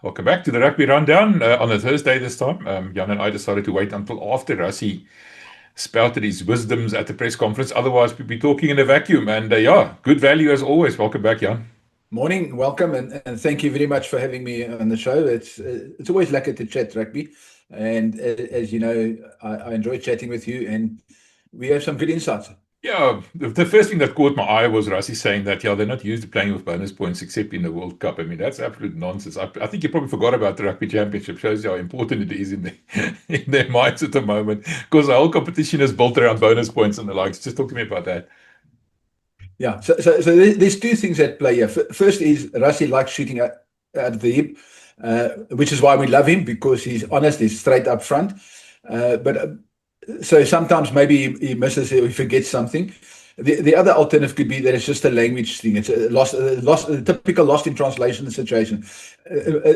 Welcome back to the Rugby Rundown on a Thursday this time. Jan and I decided to wait until after Rassie spouted his wisdoms at the press conference. Otherwise, we'd be talking in a vacuum. And yeah, good value as always. Welcome back, Jan. Morning, welcome, and thank you very much for having me on the show. It's always lucky to chat rugby, and as you know, I enjoy chatting with you, and we have some good insights. Yeah, the first thing that caught my eye was Rassie saying that, yeah, they're not used to playing with bonus points except in the World Cup. I mean, that's absolute nonsense. I think you probably forgot about the Rugby Championship. Shows you how important it is in, in their minds at the moment because the whole competition is built around bonus points and the likes. Just talk to me about that. Yeah, so there's two things at play here. First is Rassie likes shooting at the hip, which is why we love him, because he's honest, he's straight up front. But so sometimes maybe he misses it or he forgets something. The other alternative could be that it's just a language thing. It's a typical lost in translation situation.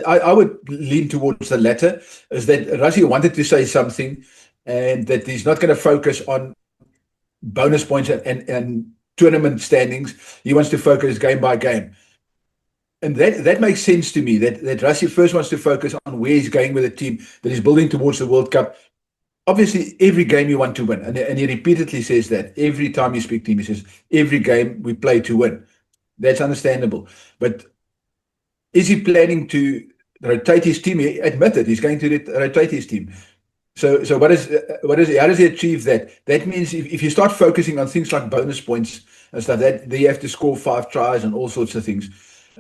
I would lean towards the latter, is that Rassie wanted to say something and that he's not going to focus on bonus points and tournament standings. He wants to focus game by game. And that makes sense to me, that Rassie first wants to focus on where he's going with the team, that he's building towards the World Cup. Obviously, every game you want to win. And he repeatedly says that. Every time you speak to him, he says, every game we play to win. That's understandable. But is he planning to rotate his team? He admitted he's going to rotate his team. So how does he achieve that? That means if you start focusing on things like bonus points and stuff, that you have to score 5 tries and all sorts of things.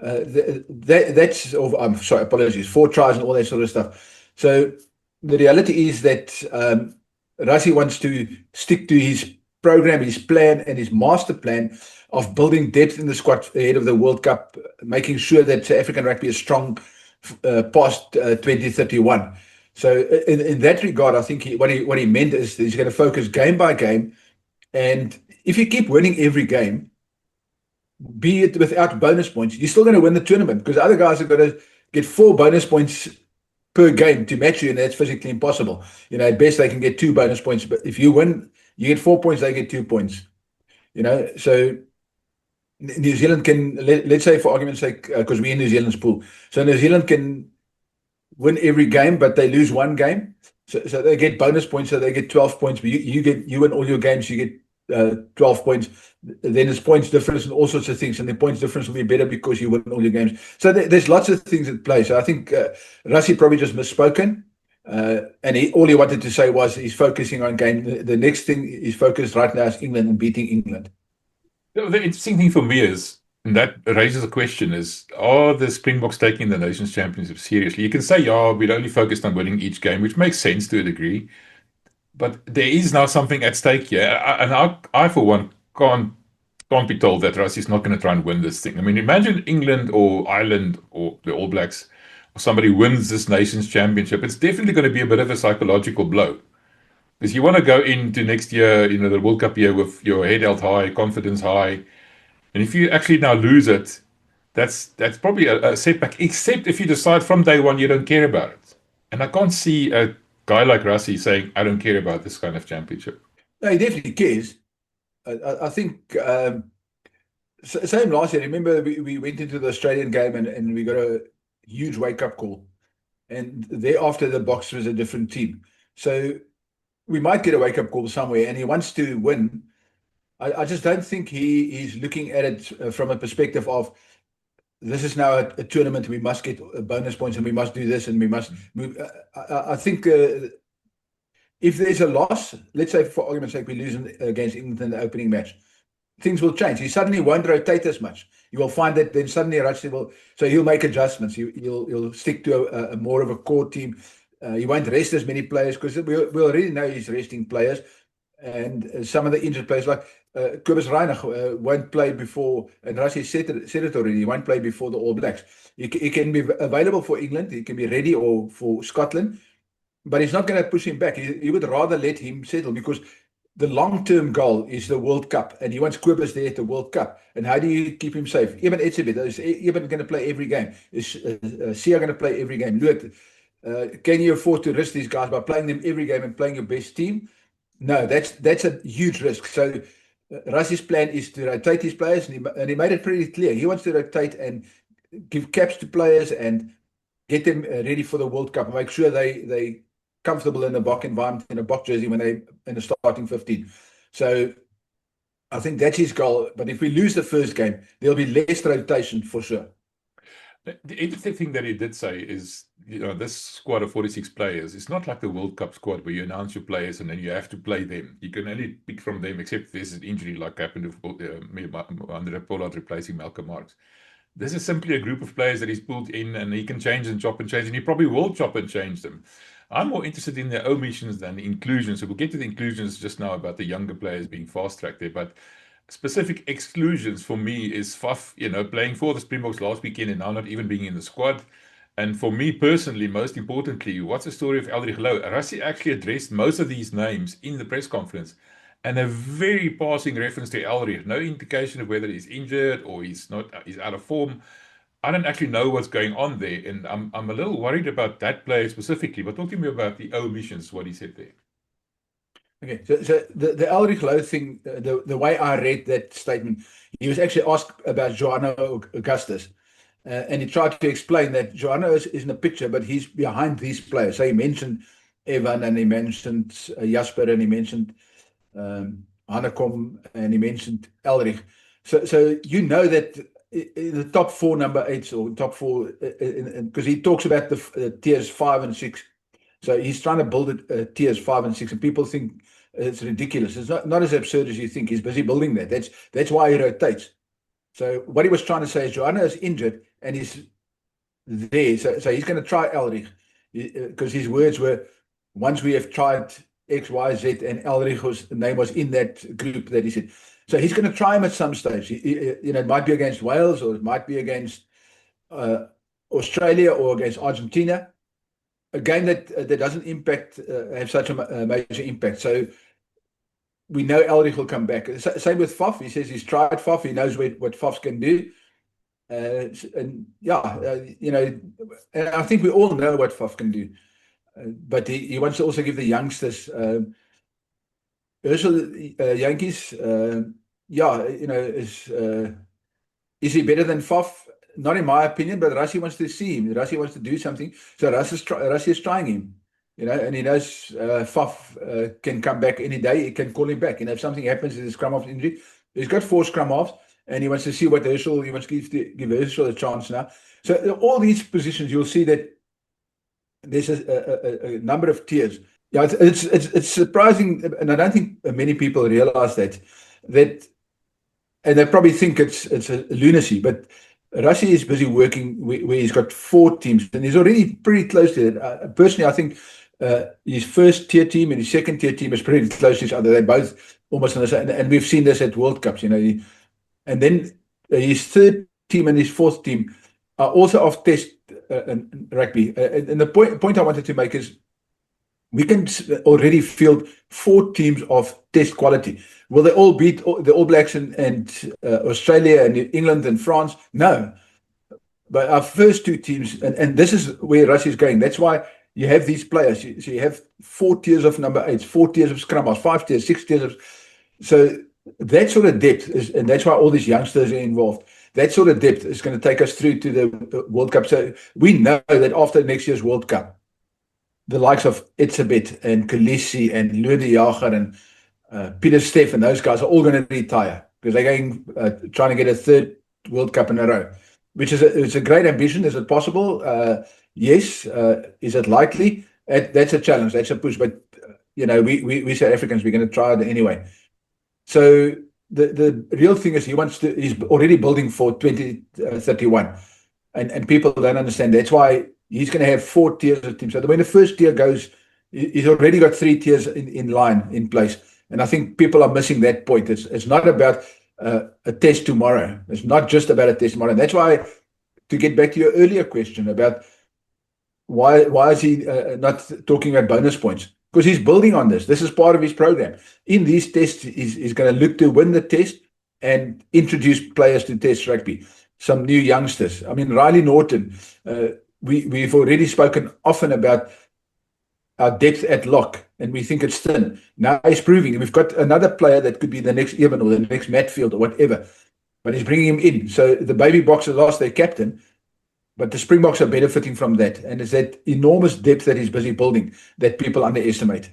I'm sorry, apologies, 4 tries and all that sort of stuff. So the reality is that Rassie wants to stick to his program, his plan, and his master plan of building depth in the squad ahead of the World Cup, making sure that South African rugby is strong past 2031. So in that regard, I think what he meant is he's going to focus game by game, and if you keep winning every game, be it without bonus points, you're still going to win the tournament, because other guys are going to get 4 bonus points per game to match you, and that's physically impossible. You know, at best they can get 2 bonus points, but if you win, you get 4 points, they get 2 points. You know, so New Zealand can, let's say for argument's sake, because we're in New Zealand's pool, so New Zealand can win every game, but they lose 1 game. So they get bonus points, so they get 12 points. But you win all your games, you get 12 points. Then it's points difference and all sorts of things, and the points difference will be better because you win all your games. So there's lots of things at play. So I think Rassie probably just misspoken, and all he wanted to say was he's focusing on game. The next thing he's focused right now is England and beating England. The interesting thing for me is, and that raises a question, is are the Springboks taking the Nations Championship seriously? You can say, yeah, we're only focused on winning each game, which makes sense to a degree. But there is now something at stake here. And I for one, can't be told that Rassie's not going to try and win this thing. I mean, imagine England or Ireland or the All Blacks or somebody wins this Nations Championship. It's definitely going to be a bit of a psychological blow. Because you want to go into next year, the World Cup year, with your head held high, confidence high. And if you actually now lose it, that's probably a setback, except if you decide from day one you don't care about it. And I can't see a guy like Rassie saying, I don't care about this kind of championship. No, he definitely cares. I think same last year. Remember, we went into the Australian game and we got a huge wake-up call. And thereafter, the Boks was a different team. So we might get a wake-up call somewhere, and he wants to win. I just don't think he's looking at it from a perspective of, this is now a tournament, we must get bonus points and we must do this and we must move. I think if there's a loss, let's say for argument's sake we lose against England in the opening match, things will change. He suddenly won't rotate as much. You will find that then suddenly Rassie will, so he'll make adjustments. He'll stick to a more of a core team. He won't rest as many players, because we already know he's resting players. And some of the injured players, like Cobus Reinig, won't play before, and Rassie said it already, he won't play before the All Blacks. He can be available for England, he can be ready, or for Scotland, but he's not going to push him back. He would rather let him settle, because the long-term goal is the World Cup, and he wants Cobus there at the World Cup. And how do you keep him safe? Even Etzebeth, is even going to play every game? Is Sia going to play every game? Can you afford to risk these guys by playing them every game and playing your best team? No, that's a huge risk. So Rassie's plan is to rotate his players, and he made it pretty clear. He wants to rotate and give caps to players and get them ready for the World Cup, make sure they comfortable in the Bok environment, in a Bok jersey when they in the starting 15. So I think that's his goal. But if we lose the first game, there'll be less rotation for sure. The interesting thing that he did say is, this squad of 46 players, it's not like the World Cup squad where you announce your players and then you have to play them. You can only pick from them, except if there's an injury like happened to Andre Pollard replacing Malcolm Marx. This is simply a group of players that he's pulled in, and he can change and chop and change, and he probably will chop and change them. I'm more interested in the omissions than the inclusions. So we'll get to the inclusions just now about the younger players being fast-tracked there, but specific exclusions for me is Faf, playing for the Springboks last weekend and now not even being in the squad. And for me personally, most importantly, what's the story of Elrigh Louw? Rassie actually addressed most of these names in the press conference, and a very passing reference to Elrigh. No indication of whether he's injured or he's out of form. I don't actually know what's going on there, and I'm a little worried about that player specifically. But talk to me about the omissions, what he said there. Okay, so the Elrigh Louw thing, the way I read that statement, he was actually asked about Johanna Augustus, and he tried to explain that Johanna is in the picture, but he's behind these players. So he mentioned Evan, and he mentioned Jasper, and he mentioned Hanekom, and he mentioned Elrigh. So that in the top 4 number 8s, or top 4, because he talks about the tiers 5 and 6. So he's trying to build it tiers 5 and 6, and people think it's ridiculous. It's not as absurd as you think. He's busy building that. That's why he rotates. So what he was trying to say is Johanna is injured and he's there. So he's going to try Elrigh, because his words were, once we have tried X, Y, Z, and Elrich's name was in that group that he said. So he's going to try him at some stage. It might be against Wales, or it might be against Australia, or against Argentina. A game that doesn't have such a major impact. So we know Elrigh will come back. Same with Faf. He says he's tried Faf. He knows what Faf can do. And I think we all know what Faf can do. But he wants to also give the youngsters, Herschel Yankees, is he better than Faf? Not in my opinion, but Rassie wants to see him. Rassie wants to do something. So Rassie is trying him, and he knows Faf can come back any day. He can call him back. If something happens in the scrum half injury, he's got 4 scrum halves, and he wants to see what Herschel, he wants to give Herschel a chance now. So all these positions, you'll see that there's a number of tiers. Yeah, it's surprising, and I don't think many people realize that, and they probably think it's a lunacy, but Rassie is busy working where he's got 4 teams, and he's already pretty close to it. Personally, I think his first tier team and his second tier team is pretty close to each other. They're both almost on the same, and we've seen this at World Cups, and then his third team and his fourth team are also off test rugby. And the point I wanted to make is, we can already field 4 teams of test quality. Will they all beat the All Blacks and Australia and England and France? No. But our first 2 teams, and this is where Rassie is going. That's why you have these players. So you have 4 tiers of number 8s, 4 tiers of scrum halves, 5 tiers, 6 tiers. So that sort of depth and that's why all these youngsters are involved. That sort of depth is going to take us through to the World Cup. So we know that after next year's World Cup, the likes of Etzebeth and Kolisi and Louw de Jager and Peter Steff and those guys are all going to retire, because they're going trying to get a 3rd World Cup in a row, which is it's a great ambition. Is it possible? Yes. Is it likely? That's a challenge. That's a push. But we South Africans, we're going to try it anyway. So the real thing is, he's already building for 2031, and people don't understand. That's why he's going to have 4 tiers of teams. So when the first tier goes, he's already got 3 tiers in place. And I think people are missing that point. It's not about a test tomorrow. It's not just about a test tomorrow. And that's why, to get back to your earlier question about why is he not talking about bonus points? Because he's building on this. This is part of his program. In these tests, he's going to look to win the test and introduce players to test rugby. Some new youngsters. I mean, Riley Norton, we've already spoken often about our depth at lock, and we think it's thin. Now he's proving. We've got another player that could be the next Evan or the next Matfield or whatever, but he's bringing him in. So the Baby Boxers lost their captain, But the Springboks are benefiting from that. And it's that enormous depth that he's busy building that people underestimate.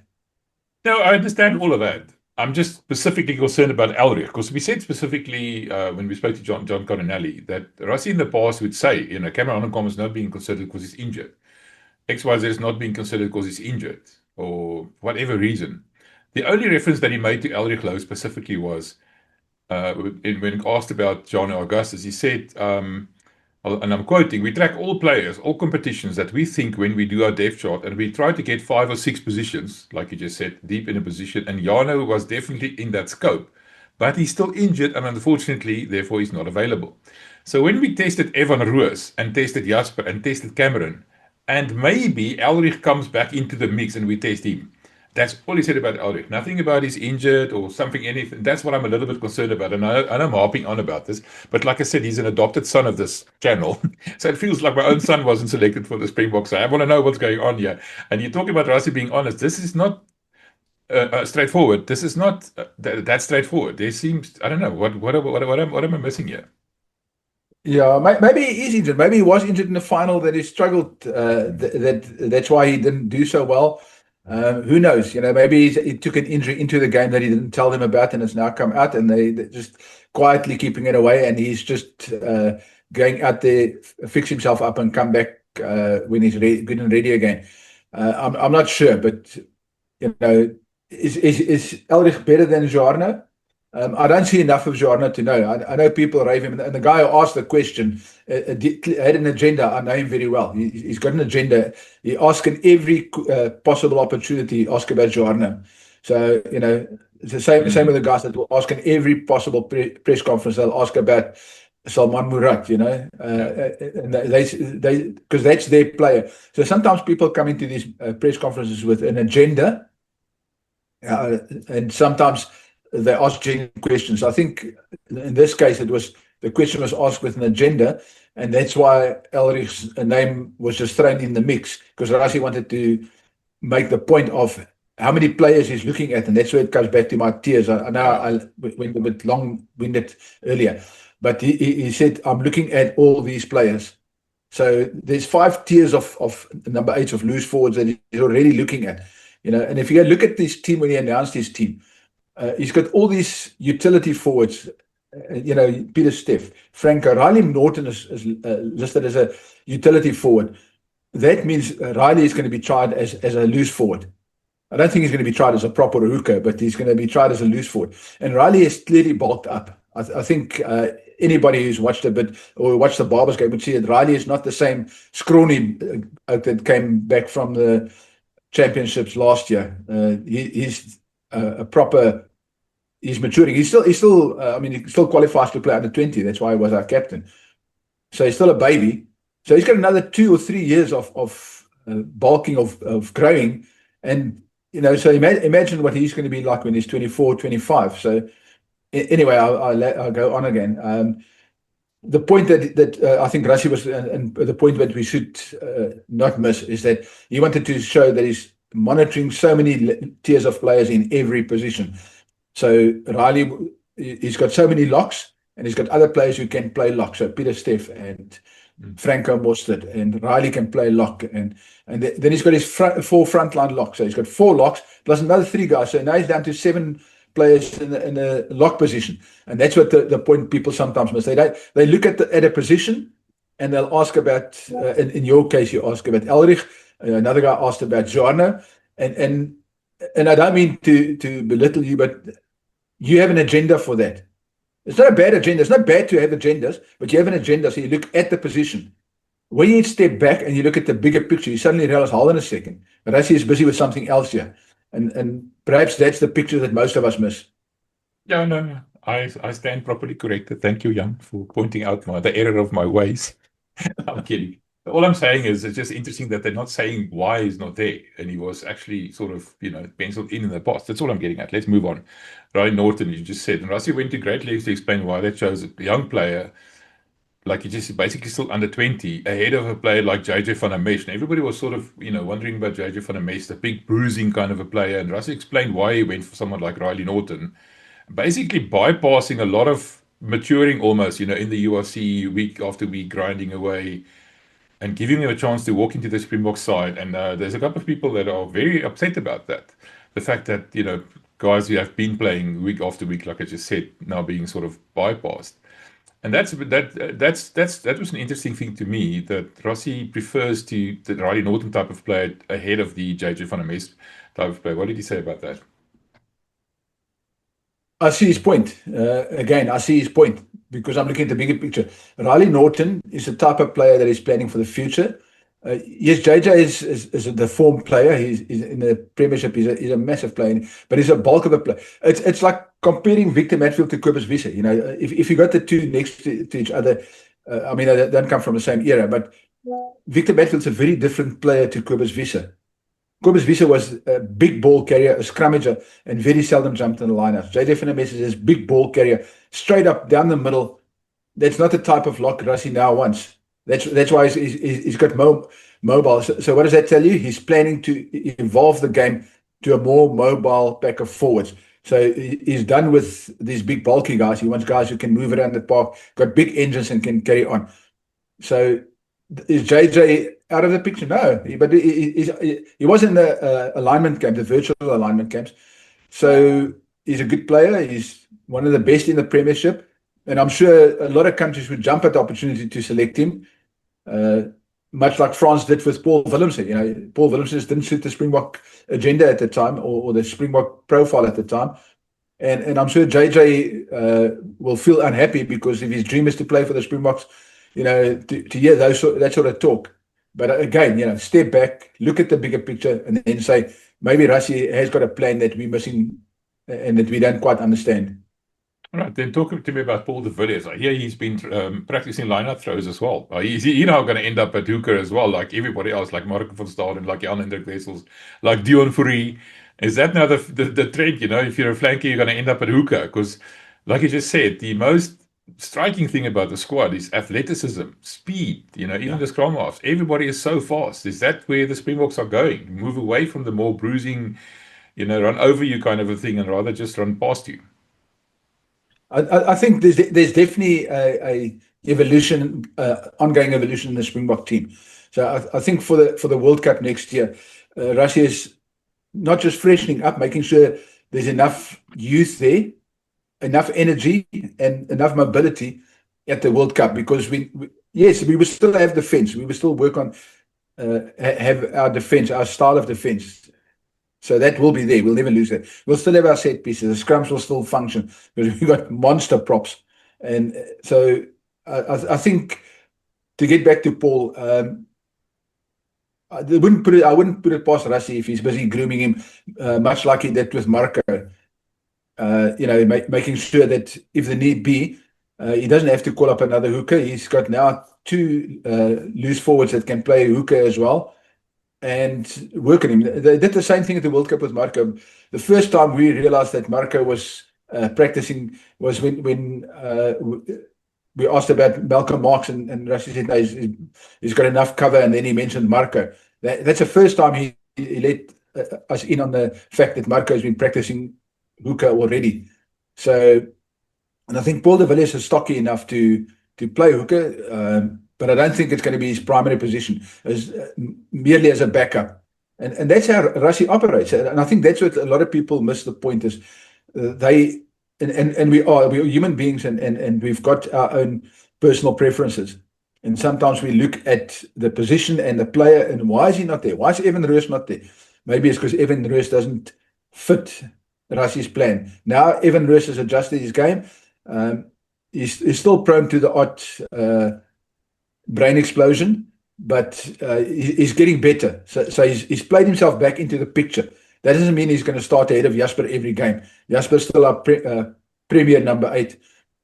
No, I understand all of that. I'm just specifically concerned about Elrich, because we said specifically when we spoke to John Coronelli that Rassie in the past would say, Cameron Hanekom is not being considered because he's injured. XYZ is not being considered because he's injured or whatever reason. The only reference that he made to Elrich Louw specifically was when asked about John Augustus, he said, and I'm quoting, we track all players, all competitions that we think when we do our depth chart, and we try to get 5 or 6 positions, like you just said, deep in a position. And Jano was definitely in that scope, but he's still injured, and unfortunately, therefore, he's not available. So when we tested Evan Roos and tested Jasper and tested Cameron, and maybe Elrich comes back into the mix and we test him. That's all he said about Elrich. Nothing about he's injured or something, anything. That's what I'm a little bit concerned about. And I'm harping on about this. But like I said, he's an adopted son of this channel. So it feels like my own son wasn't selected for the Springboks. So I want to know what's going on here. And you talk about Rassie being honest. This is not straightforward. This is not that straightforward. There seems, I don't know, what am I missing here? Yeah, maybe he is injured. Maybe he was injured in the final that he struggled. That's why he didn't do so well. Who knows? Maybe he took an injury into the game that he didn't tell them about, and it's now come out, and they're just quietly keeping it away, and he's just going out there, fix himself up, and come back when he's good and ready again. I'm not sure, but is Elrich better than Jarno? I don't see enough of Jarno to know. I know people rave him, and the guy who asked the question had an agenda. I know him very well. He's got an agenda. He asks in every possible opportunity, ask about Jarno. So, it's the same with the guys that will ask in every possible press conference. They'll ask about Salman Murat, and they because that's their player. So sometimes people come into these press conferences with an agenda, and sometimes they ask genuine questions. I think in this case, the question was asked with an agenda, and that's why Elrich's name was just thrown in the mix, because Rassie wanted to make the point of how many players he's looking at, and that's where it comes back to my tears. I know I went a bit long-winded earlier, but he said, I'm looking at all these players. So there's 5 tiers of number 8 of loose forwards that he's already looking at. And if you look at this team when he announced his team, he's got all these utility forwards, Pieter-Steph, Franco. Riley Norton is listed as a utility forward. That means Riley is going to be tried as a loose forward. I don't think he's going to be tried as a proper hooker, but he's going to be tried as a loose forward. And Riley is clearly bulked up. I think anybody who's watched a bit or watched the Barbers game would see that Riley is not the same scrawny that came back from the championships last year. He's a proper. He's maturing. He still qualifies to play under 20. That's why he was our captain. So he's still a baby. So he's got another 2 or 3 years of bulking, of growing. And, so imagine what he's going to be like when he's 24, 25. So anyway, I'll go on again. The point that I think Rassie was, and the point that we should not miss, is that he wanted to show that he's monitoring so many tiers of players in every position. So Riley, he's got so many locks, and he's got other players who can play lock. So Pieter-Steph and Franco Mostert, and Riley can play lock, and then he's got his 4 frontline locks. So he's got 4 locks plus another 3 guys. So now he's down to 7 players in the lock position, and that's what the point people sometimes miss. They look at a position, and they'll ask about. In your case, you ask about Elrich. Another guy asked about Jarno, and I don't mean to belittle you, but you have an agenda for that. It's not a bad agenda. It's not bad to have agendas, but you have an agenda. So you look at the position. When you step back and you look at the bigger picture, you suddenly realize, hold on a second, Rassie is busy with something else here. And perhaps that's the picture that most of us miss. Yeah, no. I stand properly corrected. Thank you, Jan, for pointing out the error of my ways. I'm kidding. All I'm saying is it's just interesting that they're not saying why he's not there, and he was actually sort of, penciled in the past. That's all I'm getting at. Let's move on. Riley Norton, you just said, and Rassie went to great lengths to explain why they chose a young player, like he just basically still under 20, ahead of a player like JJ van der Mesh. And everybody was sort of, wondering about JJ van der Mesh, the big bruising kind of a player. And Rassie explained why he went for someone like Riley Norton, basically bypassing a lot of maturing almost, in the URC week after week, grinding away. and giving him a chance to walk into the Springbok side. And there's a couple of people that are very upset about that. The fact that, guys who have been playing week after week, like I just said, now being sort of bypassed. And that was an interesting thing to me, that Rossi prefers the Riley Norton type of player ahead of the JJ van der Mes type of player. What did he say about that? I see his point. Again, I see his point because I'm looking at the bigger picture. Riley Norton is the type of player that is planning for the future. Yes, JJ is the form player. He's in the Premiership. He's a massive player, but he's a bulk of a player. It's like comparing Victor Matfield to Cobus Wiese. If you got the two next to each other, I mean, they don't come from the same era, but Victor Matfield's a very different player to Cobus Wiese. Cobus Wiese was a big ball carrier, a scrummager, and very seldom jumped in the lineups. JJ van der Mes is this big ball carrier, straight up down the middle. That's not the type of lock Rassie now wants. That's why he's got mobile. So what does that tell you? He's planning to evolve the game to a more mobile pack of forwards. So he's done with these big bulky guys. He wants guys who can move around the park, got big engines and can carry on. So is JJ out of the picture? No, but he was in the alignment camp, the virtual alignment camps. So he's a good player. He's one of the best in the Premiership. And I'm sure a lot of countries would jump at the opportunity to select him, much like France did with Paul Willemse. Paul Willemse didn't suit the Springbok agenda at the time, or the Springbok profile at the time. And I'm sure JJ will feel unhappy because if his dream is to play for the Springboks, to hear that sort of talk. But again, step back, look at the bigger picture, and then say, maybe Rassie has got a plan that we're missing and that we don't quite understand. All right, then talk to me about Paul de Villiers. I hear he's been practicing line-out throws as well. Is he now going to end up at hooker as well, like everybody else, like Marco van Staden, like Jan-Hendrik Wessels, like Dion Fourie? Is that now the trend? If you're a flanker, you're going to end up at hooker? Because, like you just said, the most striking thing about the squad is athleticism, speed, even the scrum halves. Everybody is so fast. Is that where the Springboks are going? Move away from the more bruising, run over you kind of a thing and rather just run past you? I think there's definitely a evolution, ongoing evolution in the Springbok team. So I think for the World Cup next year, Russia is not just freshening up, making sure there's enough youth there, enough energy, and enough mobility at the World Cup. Because we will still have defense. We will still work on have our defense, our style of defense. So that will be there. We'll never lose that. We'll still have our set pieces. The scrums will still function because we've got monster props. And so I think, to get back to Paul, I wouldn't put it past Rassie if he's busy grooming him, much like he did with Marco. Making sure that if the need be, he doesn't have to call up another hooker. He's got now two loose forwards that can play hooker as well, and work on him. They did the same thing at the World Cup with Marco. The first time we realized that Marco was practicing was when we asked about Malcolm Marx, and Rassie said, no, he's got enough cover, and then he mentioned Marco. That's the first time he let us in on the fact that Marco has been practicing hooker already. So, and I think Paul de Villiers is stocky enough to play hooker, but I don't think it's going to be his primary position, merely as a backup. And that's how Rassie operates. And I think that's what a lot of people miss the point is we're human beings, and we've got our own personal preferences. And sometimes we look at the position and the player, and why is he not there? Why is Evan Roos not there? Maybe it's because Evan Roos doesn't fit Rassie's plan. Now Evan Roos has adjusted his game. He's still prone to the odd brain explosion, but he's getting better. So he's played himself back into the picture. That doesn't mean he's going to start ahead of Jasper every game. Jasper's still our premier number 8,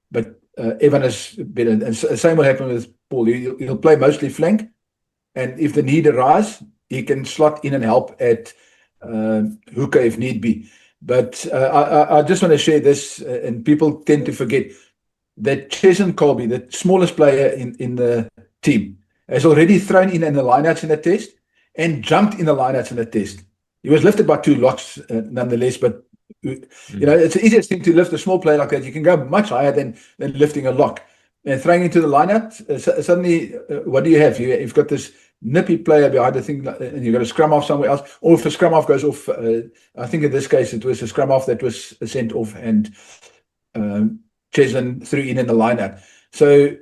but Evan is better. And same will happen with Paul. He'll play mostly flank, and if the need arises, he can slot in and help at hooker if need be. But I just want to share this, and people tend to forget that Cheslin Kolbe, the smallest player in the team, has already thrown in the lineouts in the test and jumped in the lineouts in the test. He was lifted by 2 locks nonetheless, but it's the easiest thing to lift a small player like that. You can go much higher than lifting a lock. and throwing into the lineup, suddenly, what do you have? You've got this nippy player behind the thing, and you've got a scrum half somewhere else. Or if a scrum half goes off, I think in this case it was a scrum half that was sent off, and Cheslin threw in the lineup. So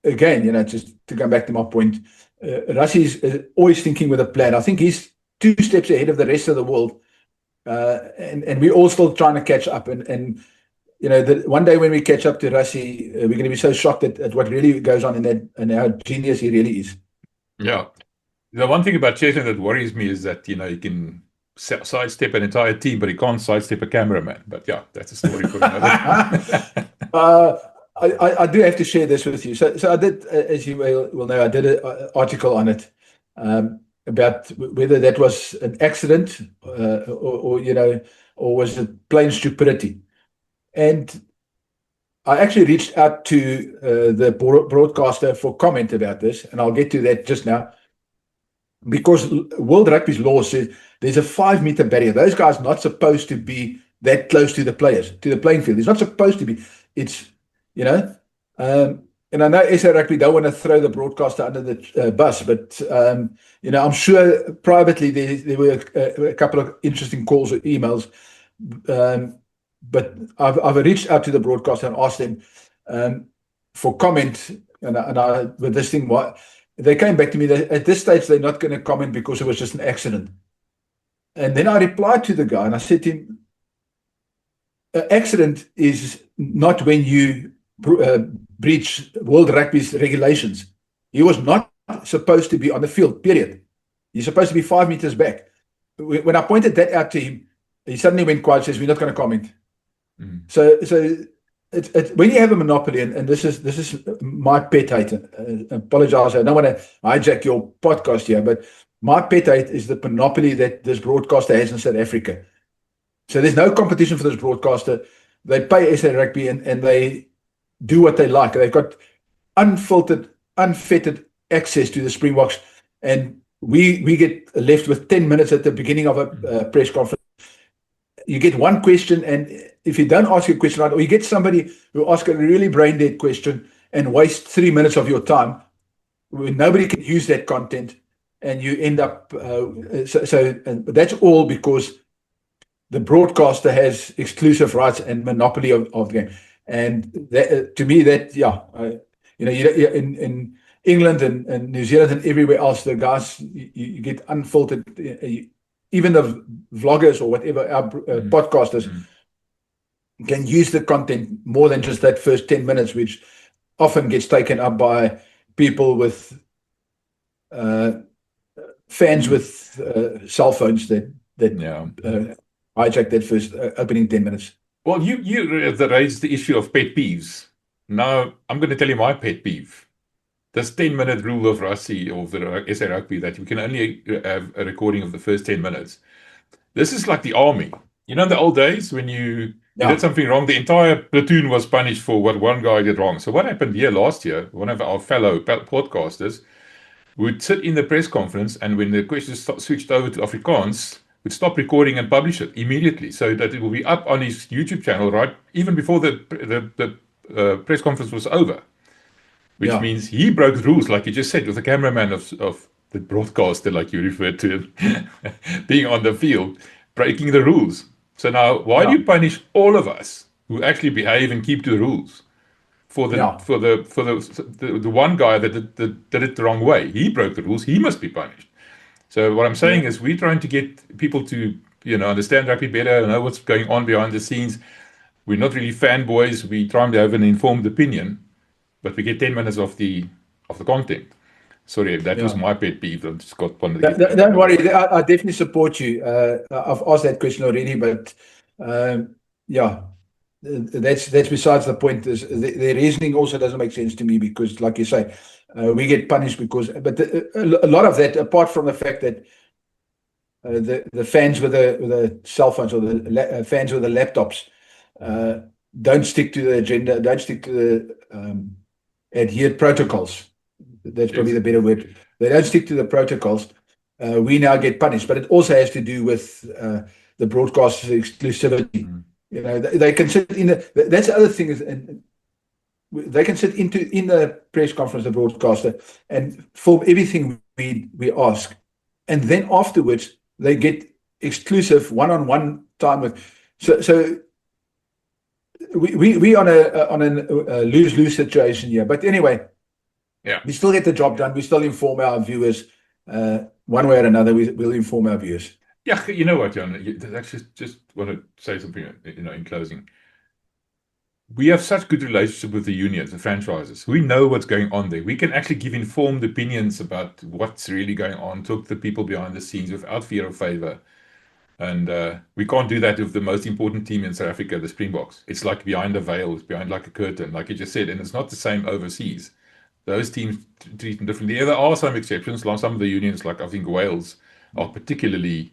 again, just to come back to my point, Rassie's always thinking with a plan. I think he's 2 steps ahead of the rest of the world, and we're all still trying to catch up. And one day when we catch up to Rassie, we're going to be so shocked at what really goes on in that, and how genius he really is. Yeah. The one thing about Cheslin that worries me is that, he can sidestep an entire team, but he can't sidestep a cameraman. But yeah, that's a story for another. I do have to share this with you. So I did, as you will know, I did an article on it about whether that was an accident or was it plain stupidity. And I actually reached out to the broadcaster for comment about this, and I'll get to that just now. Because World Rugby's law says there's a 5-meter barrier. Those guys are not supposed to be that close to the players, to the playing field. It's not supposed to be. It's, and I know SA Rugby don't want to throw the broadcaster under the bus, but, I'm sure privately there were a couple of interesting calls or emails. But I've reached out to the broadcaster and asked them for comment, and I with this thing, what they came back to me that at this stage they're not going to comment because it was just an accident. And then I replied to the guy and I said to him, an accident is not when you breach World Rugby's regulations. He was not supposed to be on the field, period. He's supposed to be 5 meters back. When I pointed that out to him, he suddenly went quiet, says, we're not going to comment. So it's when you have a monopoly, and this is my pet hate. Apologize, I don't want to hijack your podcast here, but my pet hate is the monopoly that this broadcaster has in South Africa. So there's no competition for this broadcaster. They pay SA Rugby and they do what they like. They've got unfiltered, unfettered access to the Springboks, and we get left with 10 minutes at the beginning of a press conference. You get one question, and if you don't ask a question right, or you get somebody who asks a really brain-dead question and wastes 3 minutes of your time, when nobody can use that content, and you end up and that's all because the broadcaster has exclusive rights and monopoly of the game. And that, to me, that in England and New Zealand and everywhere else, the guys you get unfiltered. Even the vloggers or whatever, our podcasters can use the content more than just that first 10 minutes, which often gets taken up by people with fans with cell phones that hijack that first opening 10 minutes. Well, you raised the issue of pet peeves. Now, I'm going to tell you my pet peeve. This 10-minute rule of Rassie of the SA Rugby that you can only have a recording of the first 10 minutes. This is like the army. In the old days when you did something wrong, the entire platoon was punished for what one guy did wrong. So what happened here last year, one of our fellow podcasters would sit in the press conference, and when the questions switched over to Afrikaans, would stop recording and publish it immediately so that it will be up on his YouTube channel, right, even before the press conference was over. Which means he broke the rules, like you just said, with the cameraman of the broadcaster, like you referred to him, being on the field, breaking the rules. So now, why do you punish all of us who actually behave and keep to the rules for the one guy that did it the wrong way? He broke the rules. He must be punished. So what I'm saying is, we're trying to get people to understand rugby better, know what's going on behind the scenes. We're not really fanboys. We try to have an informed opinion. But we get 10 minutes of the content. Sorry, that was my pet peeve. I just got one. Don't worry, I definitely support you. I've asked that question already, but that's besides the point. The reasoning also doesn't make sense to me because, like you say, we get punished because. But a lot of that, apart from the fact that the fans with the cell phones or the fans with the laptops don't stick to the agenda, don't stick to the adhered protocols. That's probably the better word. They don't stick to the protocols. We now get punished, but it also has to do with the broadcaster's exclusivity. They can sit in that's the other thing is, and they can sit in the press conference, the broadcaster, and film everything we ask, and then afterwards they get exclusive one-on-one time with. So we on a lose-lose situation here. But anyway, Yeah. we still get the job done. We still inform our viewers one way or another. We'll inform our viewers. Yeah, you know what, John? I actually just want to say something, in closing. We have such good relationship with the unions, the franchises. We know what's going on there. We can actually give informed opinions about what's really going on, talk to the people behind the scenes without fear of favor. And we can't do that with the most important team in South Africa, the Springboks. It's like behind a veil, it's behind like a curtain, like you just said, and it's not the same overseas. Those teams treat them differently. Yeah, there are some exceptions. Like some of the unions, like I think Wales, are particularly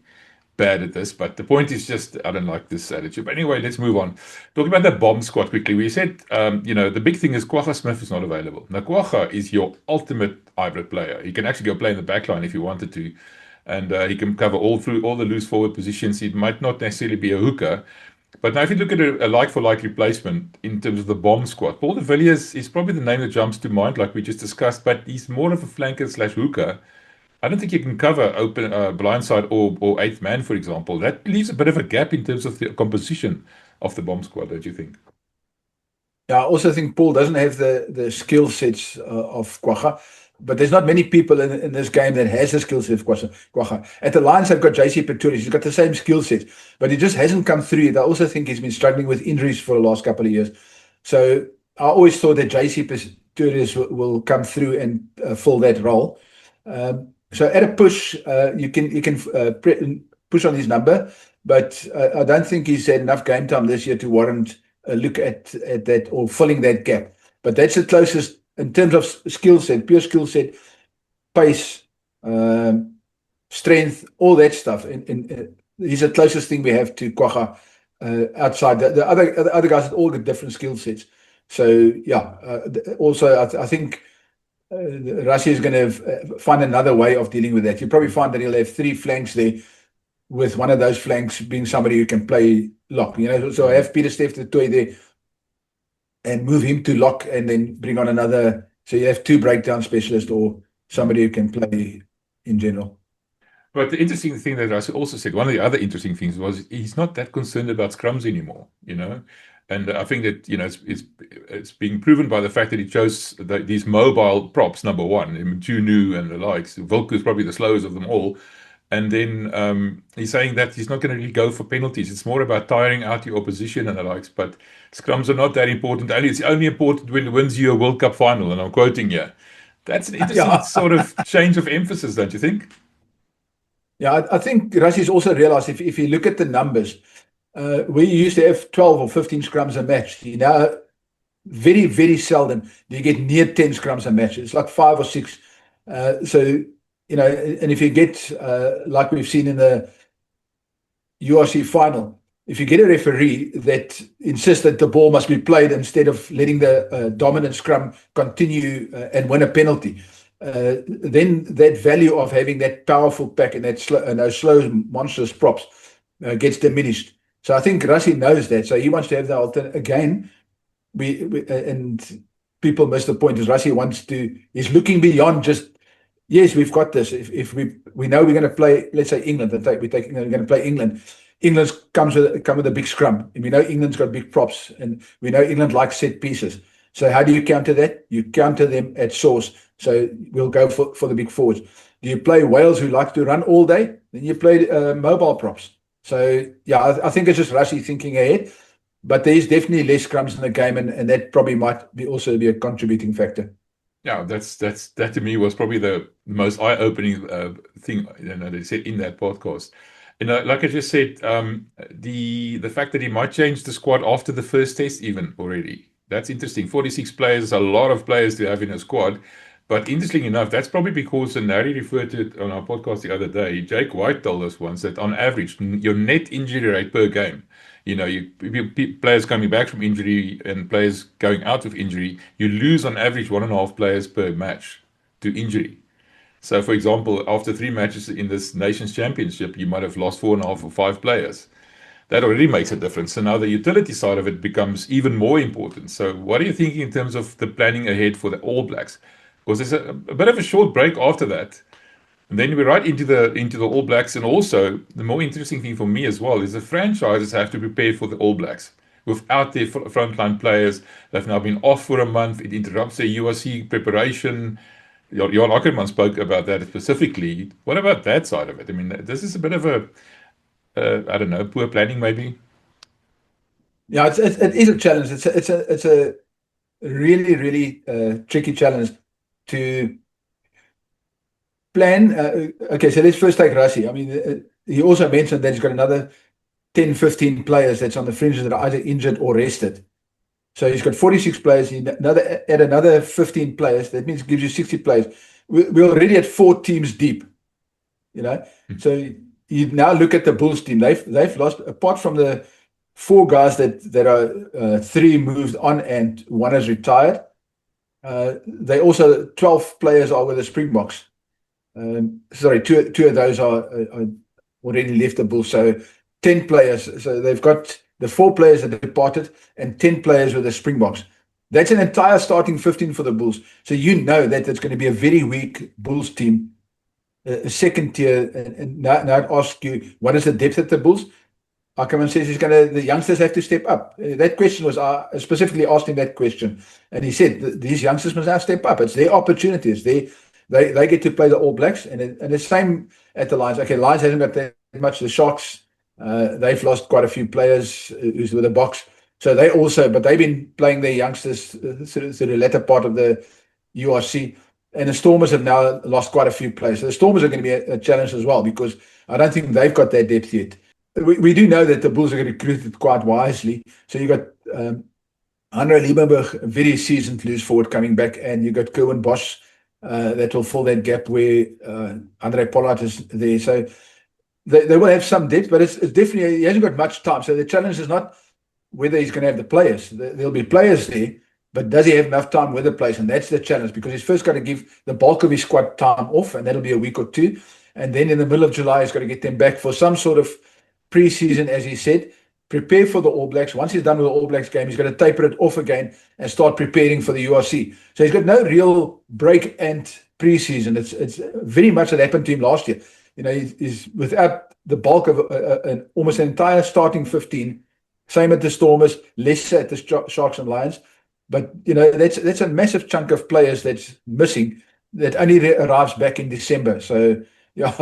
bad at this. But the point is just, I don't like this attitude. But anyway, let's move on. Talking about the bomb squad quickly. We said, the big thing is Kwagga Smith is not available. Now, Kwagga is your ultimate hybrid player. He can actually go play in the back line if he wanted to. And he can cover all the loose forward positions. He might not necessarily be a hooker. But now if you look at a like-for-like replacement in terms of the bomb squad, Paul de Villiers is probably the name that jumps to mind, like we just discussed, but he's more of a flanker slash hooker. I don't think you can cover open blindside or eighth man, for example. That leaves a bit of a gap in terms of the composition of the bomb squad, don't you think? Yeah, I also think Paul doesn't have the skill sets of Kwagga, but there's not many people in this game that has the skill set of Kwagga. At the Lions, they've got JC Pretorius. He's got the same skill set, but he just hasn't come through yet. I also think he's been struggling with injuries for the last couple of years. So I always thought that JC Pretorius will come through and fill that role. So at a push, you can push on his number, but I don't think he's had enough game time this year to warrant a look at that or filling that gap. But that's the closest in terms of skill set, pure skill set, pace, strength, all that stuff. And he's the closest thing we have to Kwagga outside. The other guys have all got different skill sets. So yeah, also I think Russia is going to find another way of dealing with that. You'll probably find that he'll have three flanks there, with one of those flanks being somebody who can play lock. So I have Pieter-Steph du Toit there and move him to lock, and then bring on another. So you have two breakdown specialists or somebody who can play in general. But the interesting thing that I also said, one of the other interesting things was he's not that concerned about scrums anymore, And I think that, it's being proven by the fact that he chose these mobile props, number one, Junu and the likes. Wilco is probably the slowest of them all. And then he's saying that he's not going to really go for penalties. It's more about tiring out your opposition and the likes. But scrums are not that important. It's only important when it wins you a World Cup final. And I'm quoting here. That's an interesting sort of change of emphasis, don't you think? Yeah, I think Russia's also realized if you look at the numbers, we used to have 12 or 15 scrums a match. Very, very seldom do you get near 10 scrums a match. It's like 5 or 6. And if you get, like we've seen in the URC final, if you get a referee that insists that the ball must be played instead of letting the dominant scrum continue and win a penalty, then that value of having that powerful pack and those slow, monstrous props gets diminished. So I think Rassie knows that. So he wants to have the alternate. Again, and people miss the point, is Rassie he's looking beyond just, yes, we've got this. If we know we're going to play, let's say England, we're going to play England. England come with a big scrum, and we know England's got big props, and we know England likes set pieces. So how do you counter that? You counter them at source. So we'll go for the big forwards. Do you play Wales, who like to run all day? Then you play mobile props. So yeah, I think it's just Rassie thinking ahead. But there's definitely less scrums in the game, and that probably might also be a contributing factor. Yeah, that to me was probably the most eye-opening thing they said in that podcast. Like I just said, the fact that he might change the squad after the first test even already. That's interesting. 46 players is a lot of players to have in a squad. But interestingly enough, that's probably because, and Harry referred to it on our podcast the other day, Jake White told us once that on average, your net injury rate per game, players coming back from injury and players going out of injury, you lose on average 1.5 players per match to injury. So, for example, after 3 matches in this Nations Championship, you might have lost 4.5 or 5 players. that already makes a difference. So now the utility side of it becomes even more important. So what are you thinking in terms of the planning ahead for the All Blacks? Because there's a bit of a short break after that. And then we're right into the All Blacks, and also the more interesting thing for me as well is the franchises have to prepare for the All Blacks. Without their frontline players, they've now been off for a month. It interrupts their URC preparation. Jan Ackerman spoke about that specifically. What about that side of it? I mean, this is a bit of I don't know, poor planning maybe. Yeah, it is a challenge. It's a really, really tricky challenge to plan. Okay, so let's first take Rassie. I mean, he also mentioned that he's got another 10, 15 players that's on the fringes that are either injured or rested. So he's got 46 players. Add another 15 players. That means it gives you 60 players. We're already at 4 teams deep, you know. So you now look at the Bulls team. They've lost, apart from the 4 guys that are 3 moved on and 1 has retired. They also 12 players are with the Springboks. Sorry, two of those are already left the Bulls. So 10 players. So they've got the 4 players that departed and 10 players with the Springboks. That's an entire starting 15 for the Bulls. So you know that it's going to be a very weak Bulls team, a second tier. And now I'd ask you, what is the depth at the Bulls? Ackerman says the youngsters have to step up. That question was, I specifically asked him that question. And he said, these youngsters must now step up. It's their opportunities. They get to play the All Blacks. And the same at the Lions. Okay, Lions hasn't got that much. The Sharks, they've lost quite a few players who's with the Boks. So but they've been playing their youngsters through the latter part of the URC. And the Stormers have now lost quite a few players. So the Stormers are going to be a challenge as well, because I don't think they've got that depth yet. We do know that the Bulls are recruited quite wisely. So you got Andre Liebenberg, a very seasoned loose forward coming back, and you got Kerwin Bosch that will fill that gap where Andre Pollard is there. So they will have some depth, but it's definitely, he hasn't got much time. So the challenge is not whether he's going to have the players. There'll be players there, but does he have enough time with the players? And that's the challenge, because he's first got to give the bulk of his squad time off, and that'll be a week or 2. And then in the middle of July, he's got to get them back for some sort of pre-season, as he said, prepare for the All Blacks. Once he's done with the All Blacks game, he's going to taper it off again and start preparing for the URC. So he's got no real break and pre-season. It's very much what happened to him last year. You know, he's without the bulk of almost an entire starting 15. Same at the Stormers, less at the Sharks and Lions. But, you know, that's a massive chunk of players that's missing, that only arrives back in December. So, yeah,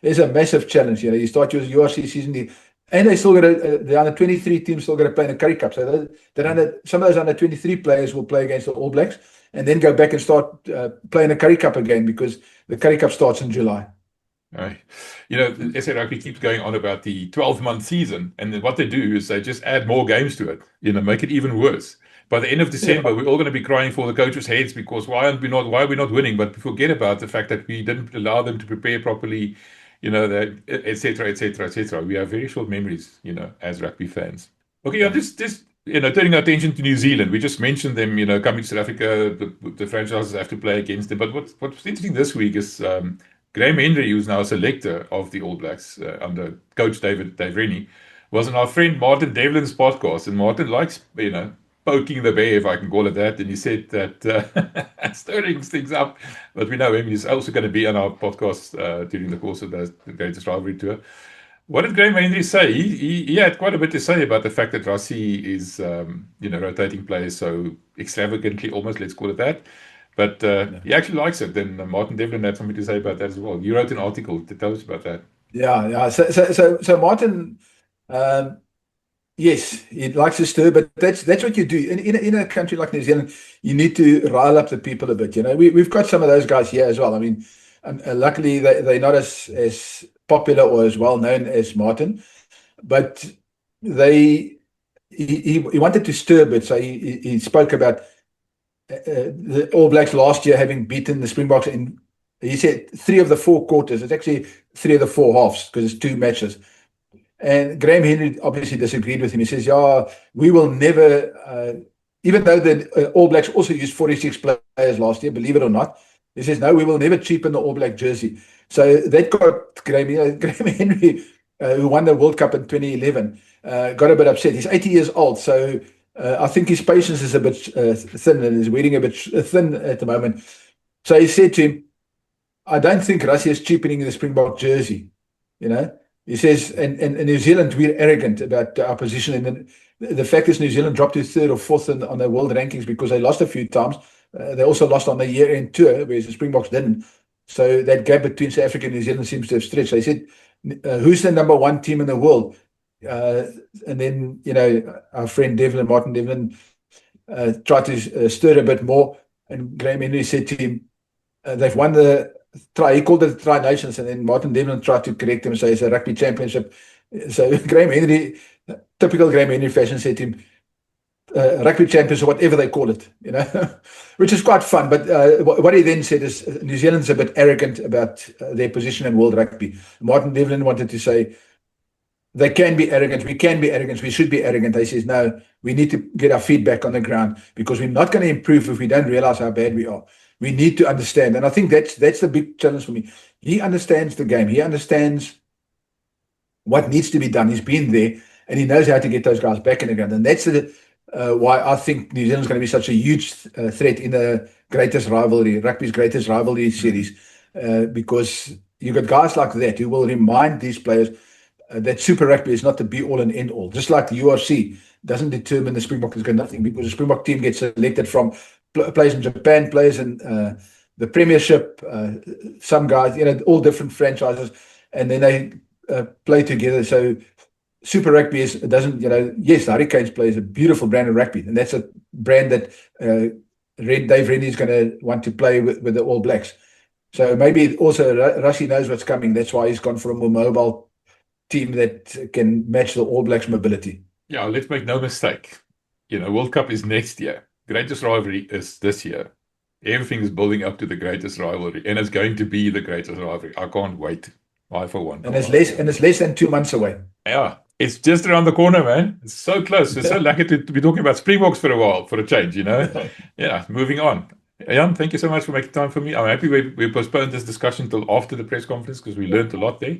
there's a massive challenge. You know, you start your URC season, and they still got the under 23 teams still got to play in the Currie Cup. So some of those under 23 players will play against the All Blacks, and then go back and start playing the Currie Cup again, because the Currie Cup starts in July. Right. You know, SA Rugby keeps going on about the 12-month season, and then what they do is they just add more games to it, you know, make it even worse. By the end of December, we're all going to be crying for the coaches' heads, because why are we not winning? But we forget about the fact that we didn't allow them to prepare properly, you know, that, et cetera, et cetera, et cetera. We have very short memories, you know, as rugby fans. Okay, yeah, just you know, turning our attention to New Zealand. We just mentioned them, you know, coming to South Africa. The franchises have to play against them. But what's interesting this week is Graham Henry, who's now a selector of the All Blacks under coach Dave Rennie, was on our friend Martin Devlin's podcast. And Martin likes, you know, poking the bear, if I can call it that. And he said that stirring things up. But we know him. He's also going to be on our podcast during the course of the Greatest Rivalry Tour. What did Graham Henry say? He had quite a bit to say about the fact that Rassie is, you know, rotating players so extravagantly, almost, let's call it that. But he actually likes it. Then Martin Devlin had something to say about that as well. You wrote an article to tell us about that. Yeah. So Martin, yes, he likes to stir, but that's what you do in a country like New Zealand. You need to rile up the people a bit. You know, we've got some of those guys here as well. I mean, luckily they're not as popular or as well known as Martin, but he wanted to stir a bit. So he spoke about the All Blacks last year having beaten the Springboks in, he said, 3 of the 4 quarters. It's actually 3 of the 4 halves, because it's 2 matches. And Graham Henry obviously disagreed with him. He says, yeah, we will never, even though the All Blacks also used 46 players last year, believe it or not, he says, no, we will never cheapen the All Black jersey. So that got Graham Henry who won the World Cup in 2011, got a bit upset. He's 80 years old, so I think his patience is a bit thin and is wearing a bit thin at the moment. So he said to him, I don't think Russia is cheapening the Springbok jersey. You know, he says, in New Zealand, we're arrogant about our position. And the fact is, New Zealand dropped to third or fourth on the world rankings because they lost a few times. They also lost on the year-end tour, whereas the Springboks didn't. So that gap between South Africa and New Zealand seems to have stretched. They said, who's the number one team in the world? And then, you know, our friend Devlin, Martin Devlin, tried to stir a bit more. And Graham Henry said to him, they've won the try. He called it the Tri Nations, and then Martin Devlin tried to correct him and say it's a rugby championship. So Graham Henry, typical Graham Henry fashion, said to him, rugby champions or whatever they call it, you know, which is quite fun. But what he then said is New Zealand's a bit arrogant about their position in world rugby. Martin Devlin wanted to say they can be arrogant, we can be arrogant, we should be arrogant. He says, no, we need to get our feet back on the ground because we're not going to improve if we don't realize how bad we are. We need to understand. And I think that's the big challenge for me. He understands the game. He understands what needs to be done. He's been there and he knows how to get those guys back in the ground. And that's why I think New Zealand's going to be such a huge threat in the greatest rivalry, rugby's greatest rivalry series, because you've got guys like that who will remind these players that Super Rugby is not the be-all and end-all. Just like the URC doesn't determine the Springbok is going to nothing, because the Springbok team gets selected from players in Japan, players in the Premiership, some guys, you know, all different franchises, and then they play together. So Super Rugby doesn't, you know, yes, the Hurricanes plays a beautiful brand of rugby, and that's a brand that Dave Rennie is going to want to play with the All Blacks. So maybe also Rassie knows what's coming. That's why he's gone for a more mobile team that can match the All Blacks mobility. Yeah, let's make no mistake. You know, World Cup is next year. Greatest rivalry is this year. Everything is building up to the greatest rivalry, and it's going to be the greatest rivalry. I can't wait. I for one. And it's less than 2 months away. Yeah, it's just around the corner, man. It's so close. We're so lucky to be talking about Springboks for a while, for a change, you know. Yeah, moving on. Jan, thank you so much for making time for me. I'm happy we postponed this discussion till after the press conference because we learned a lot there.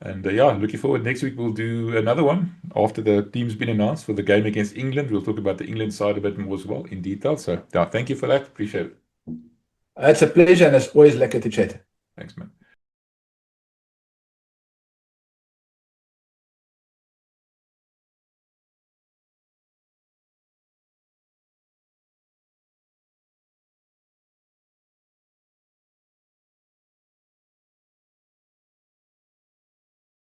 And yeah, looking forward. Next week we'll do another one after the team's been announced for the game against England. We'll talk about the England side a bit more as well in detail. So yeah, thank you for that. Appreciate it. It's a pleasure, and it's always lekker to chat. Thanks, man.